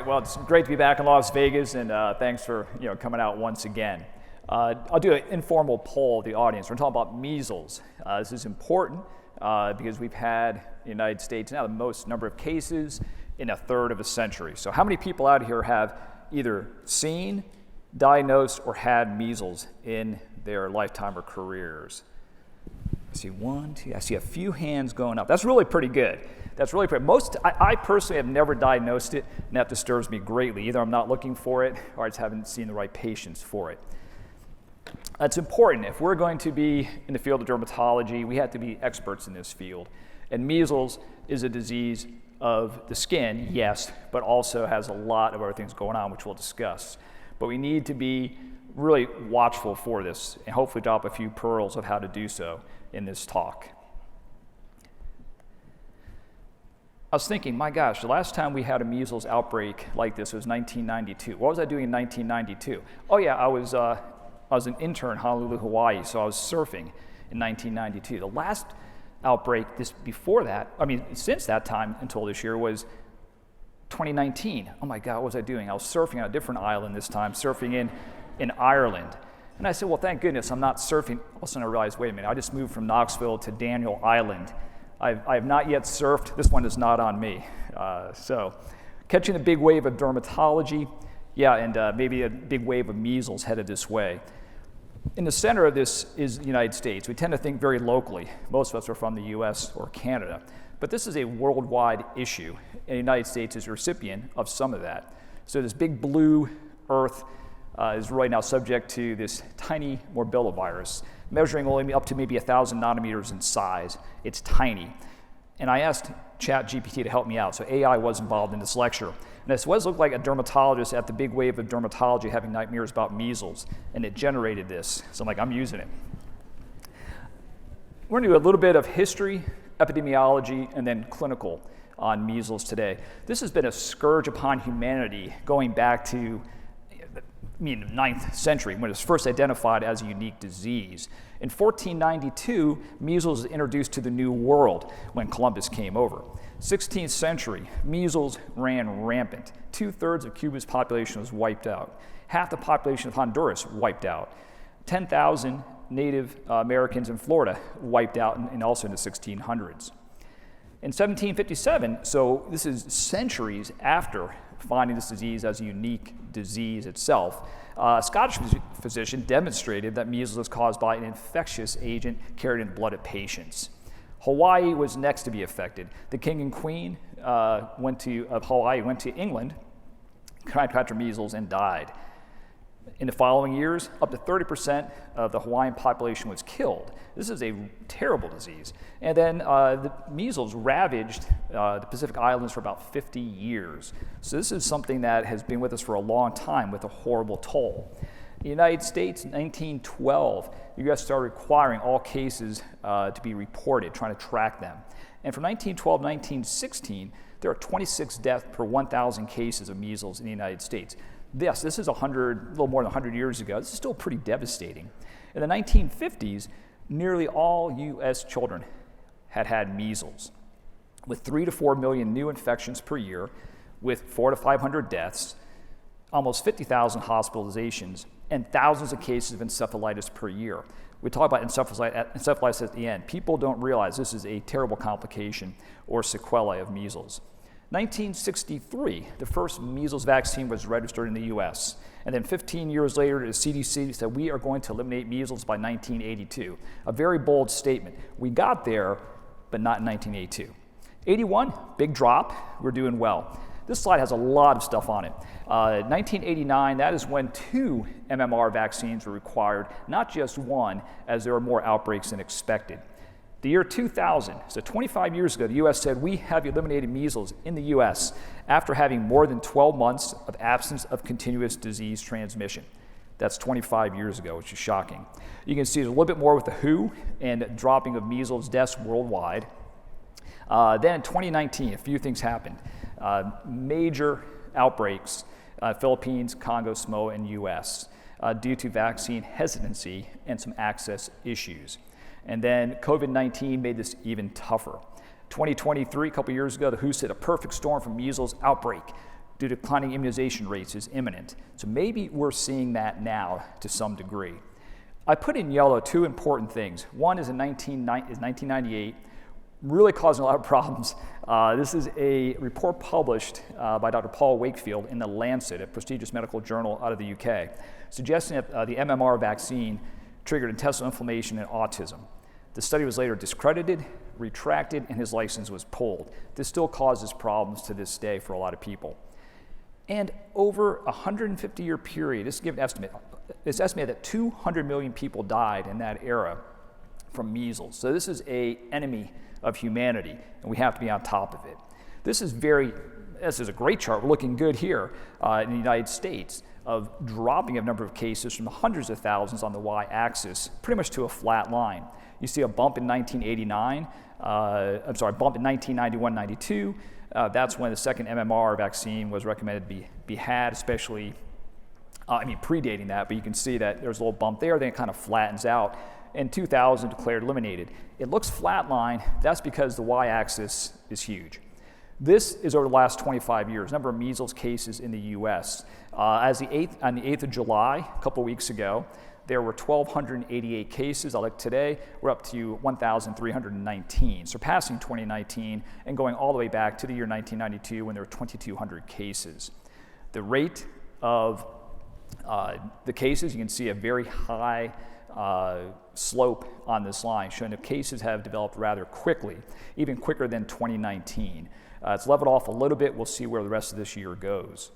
Well, it's great to be back in Las Vegas, and thanks for coming out once again. I'll do an informal poll of the audience. We're talking about measles. This is important because we've had in the United States now the most number of cases in a third of a century. So how many people out here have either seen, diagnosed, or had measles in their lifetime or careers? I see one, two, I see a few hands going up. That's really pretty good. That's really pretty. I personally have never diagnosed it, and that disturbs me greatly. Either I'm not looking for it, or I just haven't seen the right patients for it. That's important. If we're going to be in the field of dermatology, we have to be experts in this field. And measles is a disease of the skin, yes, but also has a lot of other things going on, which we'll discuss. But we need to be really watchful for this, and hopefully drop a few pearls of how to do so in this talk. I was thinking, my gosh, the last time we had a measles outbreak like this was 1992. What was I doing in 1992? Oh yeah, I was an intern in Honolulu, Hawaii, so I was surfing in 1992. The last outbreak since that time until this year was 2019. Oh my God, what was I doing? I was surfing on a different island this time, surfing in Ireland. And I said, well, thank goodness I'm not surfing. All of a sudden I realized, wait a minute, I just moved from Knoxville to Daniel Island. I have not yet surfed. This one is not on me. So catching a big wave of dermatology, and maybe a big wave of measles headed this way. In the center of this is the United States. We tend to think very locally. Most of us are from the US or Canada. But this is a worldwide issue, and the United States is a recipient of some of that. So this big blue Earth is right now subject to this tiny morbillivirus, measuring only up to maybe 1,000 nanometers in size. It's tiny. And I asked ChatGPT to help me out, so AI was involved in this lecture. And this was looked like a dermatologist at the big wave of dermatology having nightmares about measles, and it generated this. So I'm like, I'm using it. We're gonna do a little bit of history, epidemiology, and then clinical on measles today. This has been a scourge upon humanity going back to the 9th century, when it was first identified as a unique disease. In 1492, measles was introduced to the New World when Columbus came over. 16th century, measles ran rampant. 2/3 of Cuba's population was wiped out. Half the population of Honduras wiped out. 10,000 Native Americans in Florida wiped out, and also in the 1600s. In 1757, so this is centuries after finding this disease as a unique disease itself, a Scottish physician demonstrated that measles was caused by an infectious agent carried in the blood of patients. Hawaii was next to be affected. The king and queen of Hawaii went to England, contracted measles, and died. In the following years, up to 30% of the Hawaiian population was killed. This is a terrible disease. And then the measles ravaged the Pacific Islands for about 50 years. So this is something that has been with us for a long time with a horrible toll. In the United States, in 1912, the U.S. started requiring all cases to be reported, trying to track them. And from 1912 to 1916, there are 26 deaths per 1,000 cases of measles in the United States. Yes, this is a little more than 100 years ago. This is still pretty devastating. In the 1950s, nearly all U.S. children had measles, with 3 to 4 million new infections per year, with 400 to 500 deaths, almost 50,000 hospitalizations, and thousands of cases of encephalitis per year. We talk about encephalitis at the end. People don't realize this is a terrible complication or sequelae of measles. 1963, the first measles vaccine was registered in the US. And then 15 years later, the CDC said we are going to eliminate measles by 1982. A very bold statement. We got there, but not in 1982. 81, big drop, we're doing well. This slide has a lot of stuff on it. 1989, that is when 2 MMR vaccines were required, not just one, as there were more outbreaks than expected. The year 2000, so 25 years ago, the U.S. said we have eliminated measles in the U.S. after having more than 12 months of absence of continuous disease transmission. That's 25 years ago, which is shocking. You can see there's a little bit more with the WHO and dropping of measles deaths worldwide. Then in 2019, a few things happened. Major outbreaks, Philippines, Congo, Samoa, and U.S. Due to vaccine hesitancy and some access issues. And then COVID-19 made this even tougher. 2023, a couple years ago, the WHO said a perfect storm for measles outbreak. due to declining immunization rates is imminent. So maybe we're seeing that now to some degree. I put in yellow two important things. One is 1998, really causing a lot of problems. This is a report published by Dr. Paul Wakefield in The Lancet, a prestigious medical journal out of the UK, suggesting that the MMR vaccine triggered intestinal inflammation and autism. The study was later discredited, retracted, and his license was pulled. This still causes problems to this day for a lot of people. And over a 150-year period, this is an estimate, it's estimated that 200 million people died in that era from measles. So this is an enemy of humanity, and we have to be on top of it. This is a great chart. We're looking good here in the United States of dropping a number of cases from the hundreds of thousands on the y-axis pretty much to a flat line. You see a bump in 1989, bump in 1991, 92. That's when the second MMR vaccine was recommended to be had, especially, predating that, but you can see that there's a little bump there, then it kind of flattens out. In 2000, declared eliminated. It looks flatline. That's because the y-axis is huge. This is over the last 25 years, number of measles cases in the US. On the 8th of July, a couple weeks ago, there were 1,288 cases. Like today, we're up to 1,319, surpassing 2019 and going all the way back to the year 1992 when there were 2,200 cases. The rate of the cases, you can see a very high slope on this line, showing that cases have developed rather quickly, even quicker than 2019. It's leveled off a little bit. We'll see where the rest of this year goes.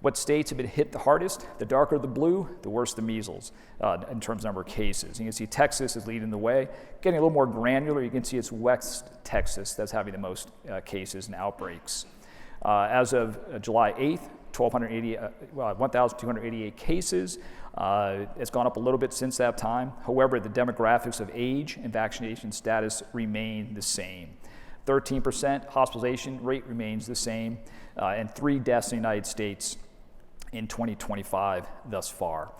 What states have been hit the hardest? The darker the blue, the worse the measles in terms of number of cases. You can see Texas is leading the way. Getting a little more granular, you can see it's West Texas that's having the most cases and outbreaks. As of July 8th, 1,288 cases. It's gone up a little bit since that time. However, the demographics of age and vaccination status remain the same. 13% hospitalization rate remains the same, and 3 deaths in the United States in 2025 thus far.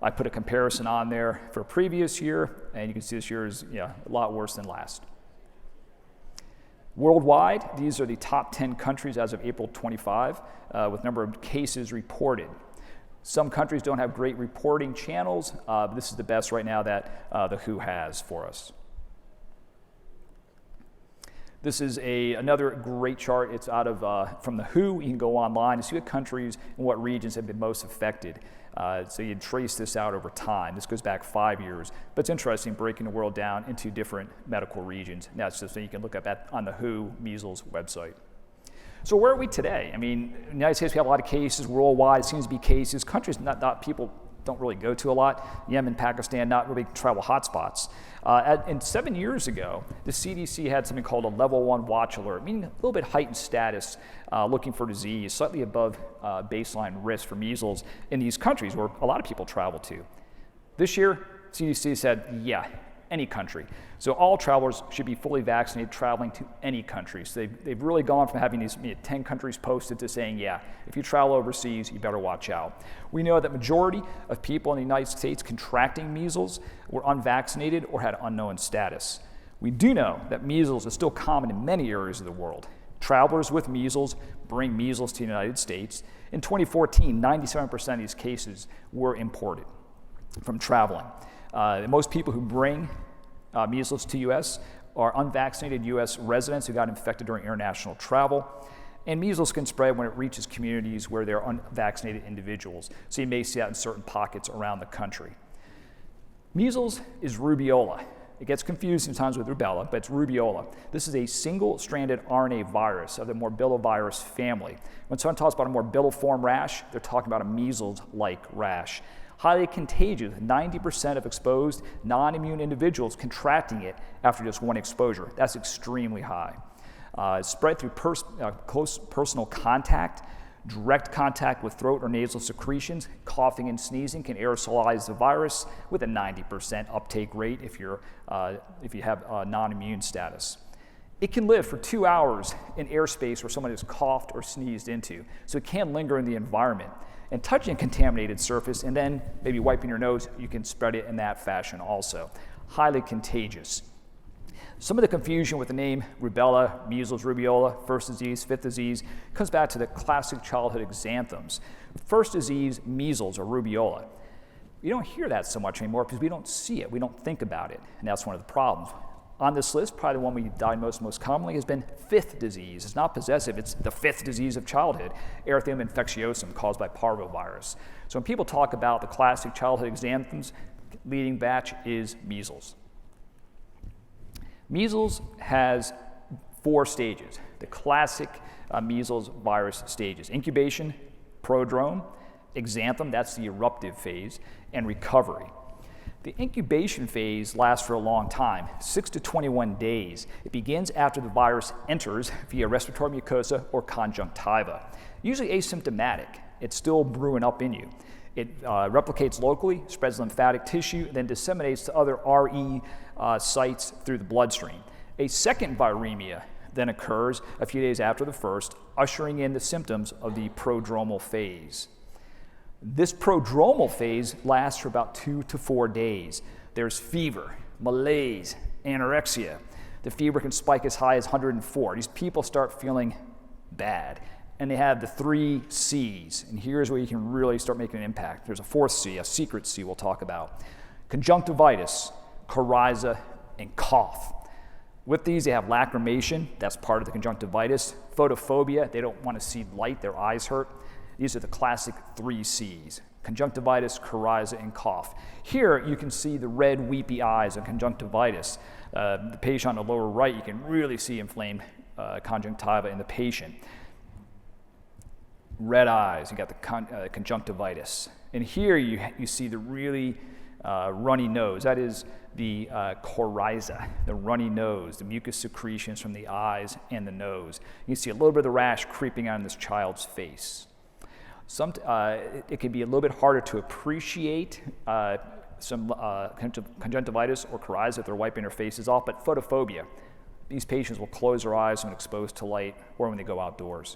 I put a comparison on there for a previous year, and you can see this year is a lot worse than last. Worldwide, these are the top 10 countries as of April 25 with number of cases reported. Some countries don't have great reporting channels, but this is the best right now that the WHO has for us. This is another great chart. It's out of from the WHO. You can go online and see what countries and what regions have been most affected. So you trace this out over time. This goes back 5 years, but it's interesting breaking the world down into different medical regions. And that's just so you can look up on the WHO Measles website. So where are we today? In the United States, we have a lot of cases worldwide. It seems to be cases. Countries not people don't really go to a lot. Yemen, Pakistan, not really travel hotspots. And 7 years ago, the CDC had something called a level 1 watch alert, meaning a little bit heightened status, looking for disease, slightly above baseline risk for measles in these countries where a lot of people travel to. This year, CDC said, any country. So all travelers should be fully vaccinated traveling to any country. So they've really gone from having these 10 countries posted to saying, if you travel overseas, you better watch out. We know that majority of people in the United States contracting measles were unvaccinated or had unknown status. We do know that measles is still common in many areas of the world. Travelers with measles bring measles to the United States. In 2014, 97% of these cases were imported from traveling. Most people who bring measles to U.S. are unvaccinated U.S. residents who got infected during international travel. And measles can spread when it reaches communities where there are unvaccinated individuals. So you may see that in certain pockets around the country. Measles is rubeola. It gets confused sometimes with rubella, but it's rubeola. This is a single-stranded RNA virus of the morbillivirus family. When someone talks about a morbilliform rash, they're talking about a measles-like rash. Highly contagious, 90% of exposed non-immune individuals contracting it after just one exposure. That's extremely high. It's spread through close personal contact, direct contact with throat or nasal secretions. Coughing and sneezing can aerosolize the virus with a 90% uptake rate if you have non-immune status. It can live for 2 hours in airspace where someone has coughed or sneezed into, so it can linger in the environment. And touching a contaminated surface and then maybe wiping your nose, you can spread it in that fashion also. Highly contagious. Some of the confusion with the name rubella, measles, rubeola, first disease, fifth disease, comes back to the classic childhood exanthems. First disease, measles or rubeola. You don't hear that so much anymore because we don't see it, we don't think about it, and that's one of the problems. On this list, probably the one we diagnose most commonly has been fifth disease. It's not possessive, it's the fifth disease of childhood, erythema infectiosum caused by parvovirus. So when people talk about the classic childhood exanthems, leading batch is measles. Measles has 4 stages, the classic measles virus stages: incubation, prodrome, exanthem, that's the eruptive phase, and recovery. The incubation phase lasts for a long time, 6 to 21 days. It begins after the virus enters via respiratory mucosa or conjunctiva. Usually asymptomatic, it's still brewing up in you. It replicates locally, spreads lymphatic tissue, then disseminates to other RE sites through the bloodstream. A second viremia then occurs a few days after the first, ushering in the symptoms of the prodromal phase. This prodromal phase lasts for about 2 to 4 days. There's fever, malaise, anorexia. The fever can spike as high as 104. These people start feeling bad. And they have the 3 C's. And here's where you can really start making an impact. There's a 4th C, a secret C we'll talk about. Conjunctivitis, coryza, and cough. With these, they have lacrimation. That's part of the conjunctivitis. Photophobia, they don't want to see light, their eyes hurt. These are the classic 3 C's: conjunctivitis, coryza, and cough. Here you can see the red, weepy eyes of conjunctivitis. The patient on the lower right, you can really see inflamed conjunctiva in the patient. Red eyes, you got the conjunctivitis. And here you see the really runny nose. That is the coryza, the runny nose, the mucus secretions from the eyes and the nose. You can see a little bit of the rash creeping on this child's face. It can be a little bit harder to appreciate some conjunctivitis or coryza if they're wiping their faces off, but photophobia. These patients will close their eyes when exposed to light or when they go outdoors.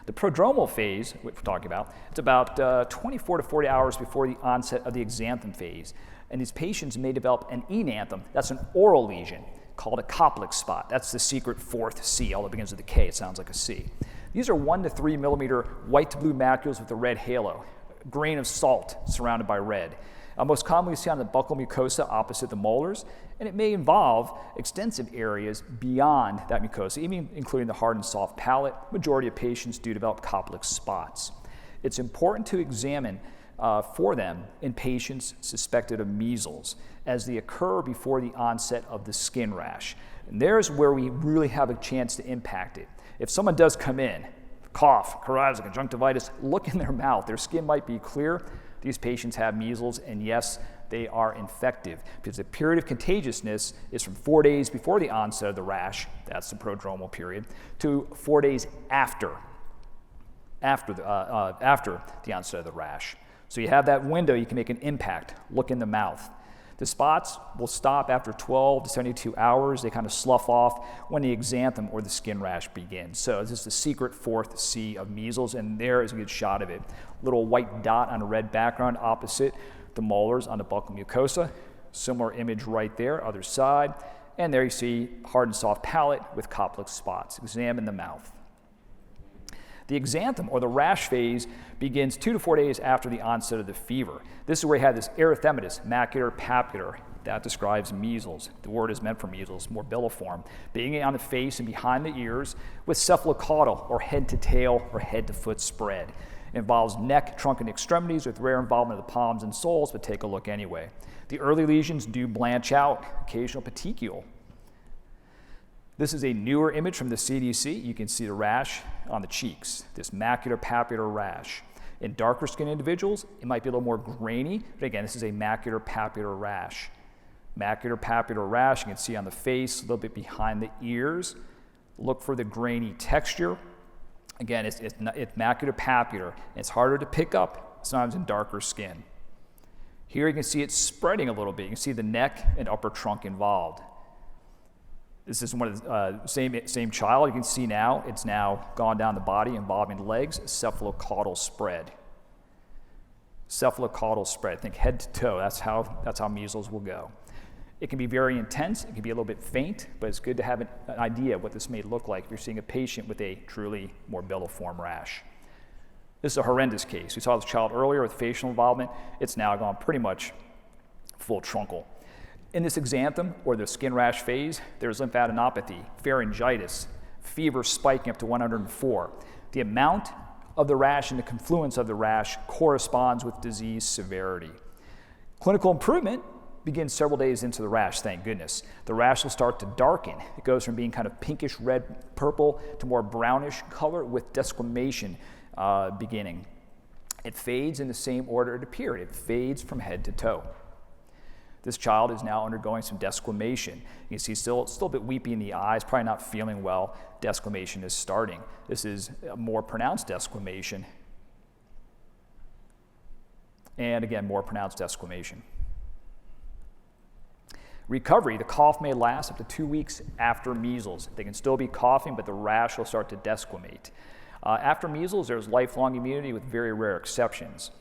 The prodromal phase, which we're talking about, it's about 24 to 40 hours before the onset of the exanthem phase. And these patients may develop an enanthem, that's an oral lesion, called a Koplik spot. That's the secret 4th C, although it begins with a K, it sounds like a C. These are 1 to 3 millimeter white to blue macules with a red halo, a grain of salt surrounded by red. Most commonly seen on the buccal mucosa opposite the molars, and it may involve extensive areas beyond that mucosa, even including the hard and soft palate. Majority of patients do develop Koplik spots. It's important to examine for them in patients suspected of measles, as they occur before the onset of the skin rash. And there's where we really have a chance to impact it. If someone does come in, cough, coryza, conjunctivitis, look in their mouth. Their skin might be clear. These patients have measles, and yes, they are infective, because the period of contagiousness is from 4 days before the onset of the rash, that's the prodromal period, to 4 days after the onset of the rash. So you have that window, you can make an impact. Look in the mouth. The spots will stop after 12 to 72 hours. They kind of slough off when the exanthem or the skin rash begins. So this is the secret 4th C of measles, and there is a good shot of it. Little white dot on a red background opposite the molars on the buccal mucosa. Similar image right there, other side. And there you see hard and soft palate with Koplik spots. Examine the mouth. The exanthem, or the rash phase, begins 2 to 4 days after the onset of the fever. This is where you have this erythematous macular papular. That describes measles. The word is meant for measles, morbilliform, being on the face and behind the ears, with cephalocaudal, or head to tail, or head to foot spread. It involves neck, trunk, and extremities, with rare involvement of the palms and soles, but take a look anyway. The early lesions do blanch out, occasional petechial. This is a newer image from the CDC. You can see the rash on the cheeks, this macular papular rash. In darker skinned individuals, it might be a little more grainy, but again, this is a macular papular rash. Macular papular rash, you can see on the face, a little bit behind the ears. Look for the grainy texture. Again, it's macular papular. It's harder to pick up, sometimes in darker skin. Here you can see it spreading a little bit. You can see the neck and upper trunk involved. This is one of the same child. You can see now, it's now gone down the body, involving the legs, cephalocaudal spread. Cephalocaudal spread, think head to toe, that's how measles will go. It can be very intense, it can be a little bit faint, but it's good to have an idea of what this may look like if you're seeing a patient with a truly morbilliform rash. This is a horrendous case. We saw this child earlier with facial involvement. It's now gone pretty much full truncal. In this exanthem, or the skin rash phase, there's lymphadenopathy, pharyngitis, fever spiking up to 104. The amount of the rash and the confluence of the rash corresponds with disease severity. Clinical improvement begins several days into the rash, thank goodness. The rash will start to darken. It goes from being kind of pinkish red purple to more brownish color with desquamation beginning. It fades in the same order it appeared. It fades from head to toe. This child is now undergoing some desquamation. You can see still a bit weepy in the eyes, probably not feeling well. Desquamation is starting. This is a more pronounced desquamation. And again, more pronounced desquamation. Recovery, the cough may last up to 2 weeks after measles. They can still be coughing, but the rash will start to desquamate. After measles, there's lifelong immunity with very rare exceptions.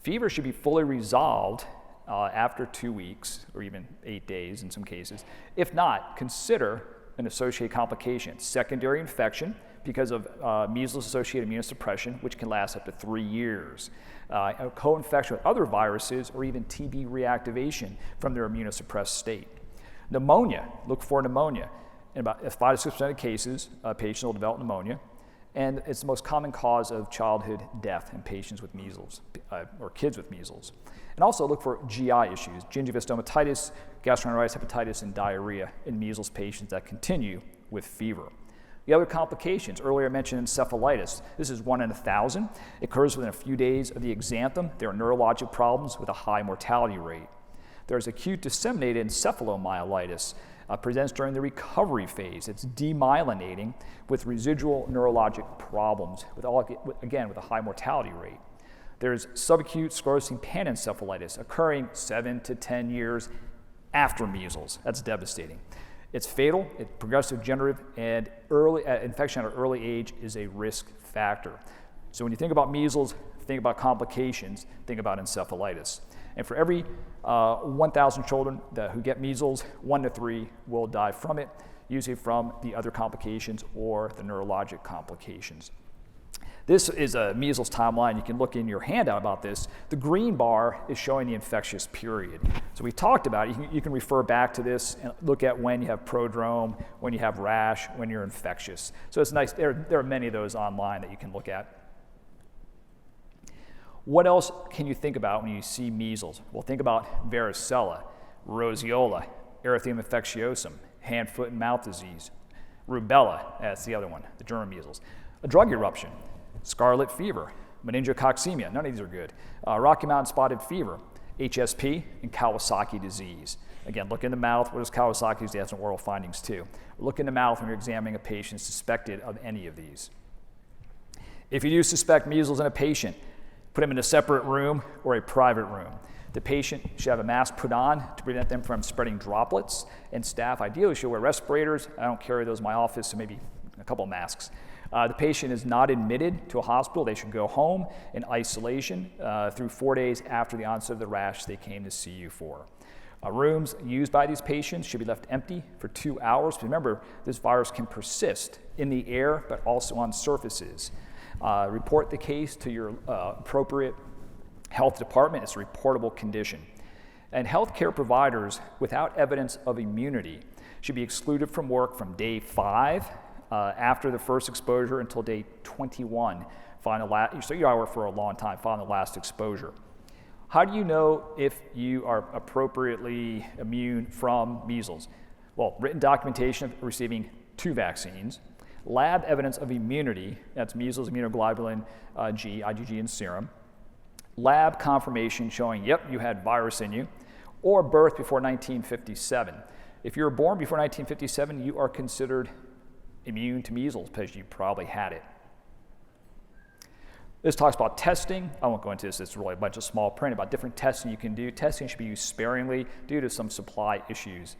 Fever should be fully resolved after 2 weeks, or even 8 days in some cases. If not, consider an associated complication, secondary infection because of measles-associated immunosuppression, which can last up to 3 years. A co-infection with other viruses, or even TB reactivation from their immunosuppressed state. Pneumonia, look for pneumonia. In about 5 to 6% of cases, a patient will develop pneumonia, and it's the most common cause of childhood death in patients with measles, or kids with measles. And also look for GI issues, gingival stomatitis, gastroenteritis, hepatitis, and diarrhea in measles patients that continue with fever. The other complications, earlier I mentioned encephalitis. This is 1 in 1,000. It occurs within a few days of the exanthem. There are neurologic problems with a high mortality rate. There's acute disseminated encephalomyelitis. Presents during the recovery phase. It's demyelinating with residual neurologic problems, with a high mortality rate. There's subacute sclerosing panencephalitis occurring 7 to 10 years after measles. That's devastating. It's fatal, it's progressive degenerative, and early infection at an early age is a risk factor. So when you think about measles, think about complications, think about encephalitis. And for every 1,000 children who get measles, 1 to 3 will die from it, usually from the other complications or the neurologic complications. This is a measles timeline. You can look in your handout about this. The green bar is showing the infectious period. So we talked about it. You can refer back to this and look at when you have prodrome, when you have rash, when you're infectious. So it's nice. There are many of those online that you can look at. What else can you think about when you see measles? Well, think about varicella, roseola, erythema infectiosum, hand, foot, and mouth disease, rubella, that's the other one, the German measles, a drug eruption, scarlet fever, meningococcemia, none of these are good, Rocky Mountain spotted fever, HSP, and Kawasaki disease. Again, look in the mouth. What is Kawasaki disease? That's some oral findings too. Look in the mouth when you're examining a patient suspected of any of these. If you do suspect measles in a patient, put them in a separate room or a private room. The patient should have a mask put on to prevent them from spreading droplets, and staff ideally should wear respirators. I don't carry those in my office, so maybe a couple of masks. The patient is not admitted to a hospital. They should go home in isolation through 4 days after the onset of the rash they came to see you for. Rooms used by these patients should be left empty for 2 hours. Remember, this virus can persist in the air, but also on surfaces. Report the case to your appropriate health department. It's a reportable condition. And healthcare providers without evidence of immunity should be excluded from work from day 5 after the first exposure until day 21. So you are work for a long time, following the last exposure. How do you know if you are appropriately immune from measles? Well, written documentation of receiving 2 vaccines, lab evidence of immunity, that's measles, immunoglobulin G, IgG, and serum, lab confirmation showing, yep, you had virus in you, or birth before 1957. If you were born before 1957, you are considered immune to measles because you probably had it. This talks about testing. I won't go into this. It's really a bunch of small print about different testing you can do. Testing should be used sparingly due to some supply issues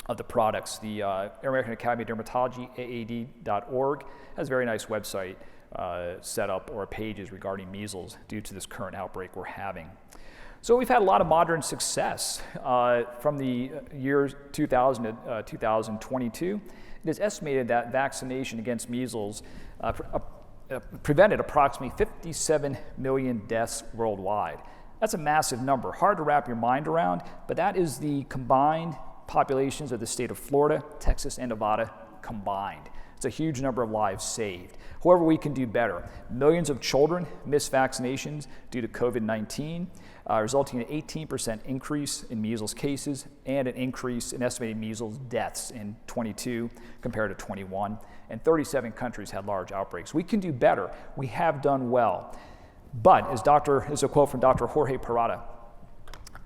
of the products. The American Academy of Dermatology, AAD.org, has a very nice website set up or pages regarding measles due to this current outbreak we're having. So we've had a lot of modern success from the year 2000 to 2022. It is estimated that vaccination against measles prevented approximately 57 million deaths worldwide. That's a massive number, hard to wrap your mind around, but that is the combined populations of the state of Florida, Texas, and Nevada combined. It's a huge number of lives saved. However, we can do better. Millions of children miss vaccinations due to COVID-19, resulting in an 18% increase in measles cases and an increase in estimated measles deaths in 22 compared to 21. And 37 countries had large outbreaks. We can do better. We have done well. But as a quote from Dr. Jorge Parada,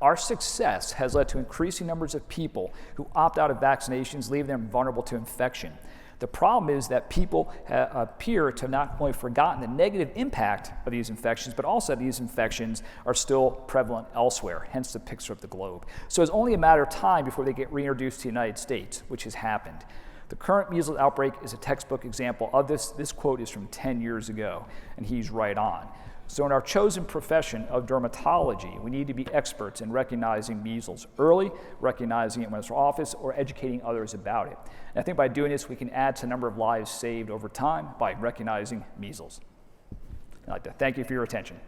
our success has led to increasing numbers of people who opt out of vaccinations, leaving them vulnerable to infection. The problem is that people appear to have not only forgotten the negative impact of these infections, but also these infections are still prevalent elsewhere, hence the picture of the globe. So it's only a matter of time before they get reintroduced to the United States, which has happened. The current measles outbreak is a textbook example of this. This quote is from 10 years ago, and he's right on. So in our chosen profession of dermatology, we need to be experts in recognizing measles early, recognizing it when it's in office, or educating others about it. And I think by doing this, we can add to the number of lives saved over time by recognizing measles. I'd like to thank you for your attention.